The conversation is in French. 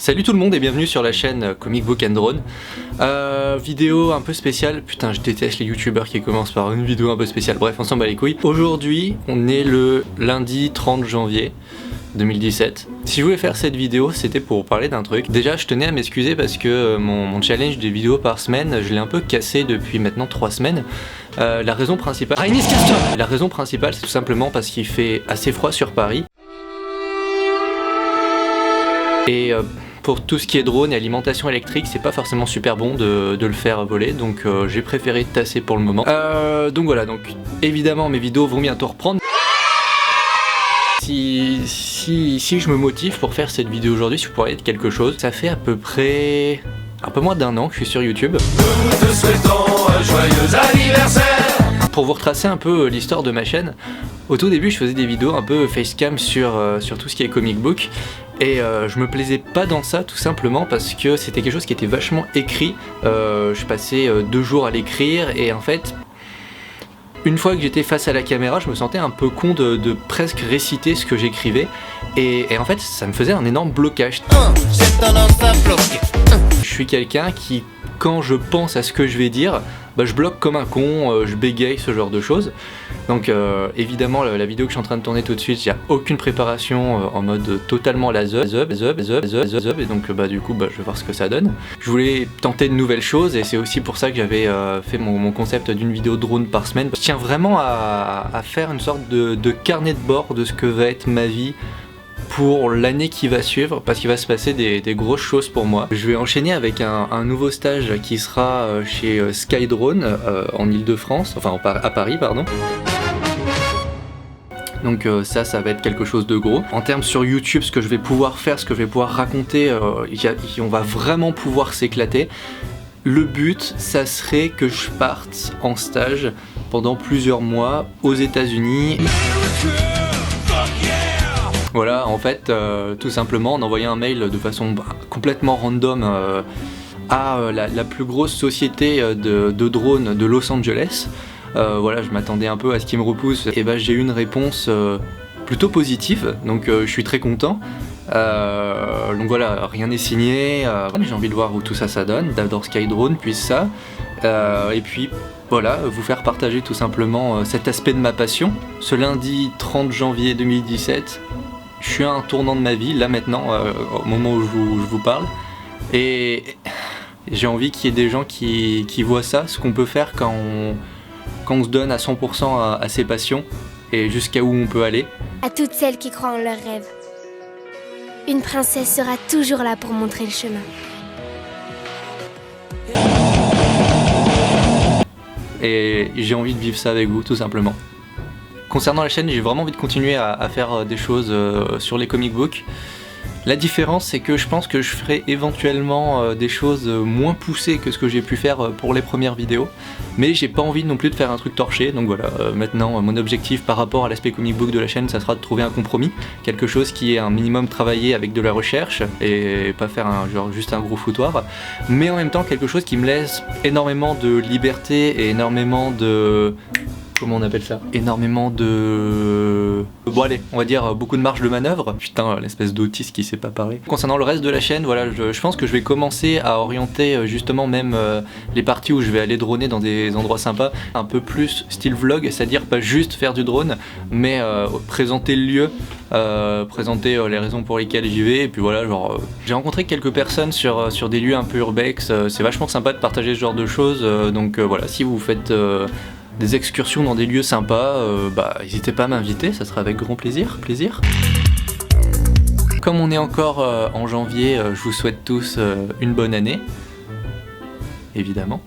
Salut tout le monde et bienvenue sur la chaîne Comic Book and Drone. Vidéo un peu spéciale, putain je déteste les youtubeurs qui commencent par une vidéo un peu spéciale, bref on s'en bat les couilles. Aujourd'hui on est le lundi 30 janvier 2017. Si je voulais faire cette vidéo c'était pour parler d'un truc. Déjà je tenais à m'excuser parce que mon challenge des vidéos par semaine je l'ai un peu cassé depuis maintenant 3 semaines. La raison principale c'est tout simplement parce qu'il fait assez froid sur Paris. Et pour tout ce qui est drone et alimentation électrique, c'est pas forcément super bon de le faire voler, donc j'ai préféré tasser pour le moment. Donc voilà, donc évidemment mes vidéos vont bientôt reprendre. Si je me motive pour faire cette vidéo aujourd'hui, si vous pourriez être quelque chose, ça fait à peu près un peu moins d'1 an que je suis sur YouTube. Nous te souhaitons un joyeux anniversaire. Pour vous retracer un peu l'histoire de ma chaîne, au tout début je faisais des vidéos un peu facecam sur tout ce qui est comic book. Et je me plaisais pas dans ça tout simplement parce que c'était quelque chose qui était vachement écrit. Je passais 2 jours à l'écrire et en fait, une fois que j'étais face à la caméra, je me sentais un peu con de presque réciter ce que j'écrivais. Et en fait, ça me faisait un énorme blocage. Je suis quelqu'un qui, quand je pense à ce que je vais dire, bah, je bloque comme un con, je bégaye, ce genre de choses. Donc évidemment la vidéo que je suis en train de tourner tout de suite, il n'y a aucune préparation en mode totalement la zub, et donc bah, du coup bah, je vais voir ce que ça donne. Je voulais tenter de nouvelles choses et c'est aussi pour ça que j'avais fait mon concept d'une vidéo drone par semaine. Je tiens vraiment à faire une sorte de carnet de bord de ce que va être ma vie pour l'année qui va suivre, parce qu'il va se passer des grosses choses pour moi. Je vais enchaîner avec un nouveau stage qui sera chez Skydrone en Ile-de-France, enfin à Paris pardon. Donc ça va être quelque chose de gros. En termes sur YouTube, ce que je vais pouvoir faire, ce que je vais pouvoir raconter, on va vraiment pouvoir s'éclater. Le but, ça serait que je parte en stage pendant plusieurs mois aux États-Unis. Voilà, en fait, tout simplement en envoyant un mail de façon complètement random à la plus grosse société de drones de Los Angeles. Voilà, je m'attendais un peu à ce qu'ils me repoussent et bah j'ai eu une réponse plutôt positive, donc je suis très content. Donc voilà, rien n'est signé, j'ai envie de voir où tout ça donne, d'abord Skydrone, puis ça, et puis voilà, vous faire partager tout simplement cet aspect de ma passion. Ce lundi 30 janvier 2017, je suis à un tournant de ma vie, là maintenant, au moment où je vous parle, et j'ai envie qu'il y ait des gens qui voient ça, ce qu'on peut faire quand on se donne à 100% à ses passions, et jusqu'à où on peut aller. À toutes celles qui croient en leurs rêves, une princesse sera toujours là pour montrer le chemin. Et j'ai envie de vivre ça avec vous, tout simplement. Concernant la chaîne, j'ai vraiment envie de continuer à faire des choses sur les comic books. La différence, c'est que je pense que je ferai éventuellement des choses moins poussées que ce que j'ai pu faire pour les premières vidéos. Mais j'ai pas envie non plus de faire un truc torché, donc voilà, maintenant mon objectif par rapport à l'aspect comic book de la chaîne, ça sera de trouver un compromis. Quelque chose qui est un minimum travaillé avec de la recherche, et pas faire genre juste un gros foutoir. Mais en même temps, quelque chose qui me laisse énormément de liberté et énormément de... Comment on appelle ça? Énormément de... Bon allez, on va dire beaucoup de marge de manœuvre. Putain, l'espèce d'autiste qui sait pas parler. Concernant le reste de la chaîne, voilà, je pense que je vais commencer à orienter justement même les parties où je vais aller droner dans des endroits sympas, un peu plus style vlog, c'est-à-dire pas juste faire du drone, mais présenter le lieu, présenter les raisons pour lesquelles j'y vais, et puis voilà, genre... j'ai rencontré quelques personnes sur des lieux un peu urbex, c'est vachement sympa de partager ce genre de choses, donc voilà, si vous faites... des excursions dans des lieux sympas, bah n'hésitez pas à m'inviter, ça sera avec grand plaisir. Comme on est encore en janvier, je vous souhaite tous une bonne année, évidemment.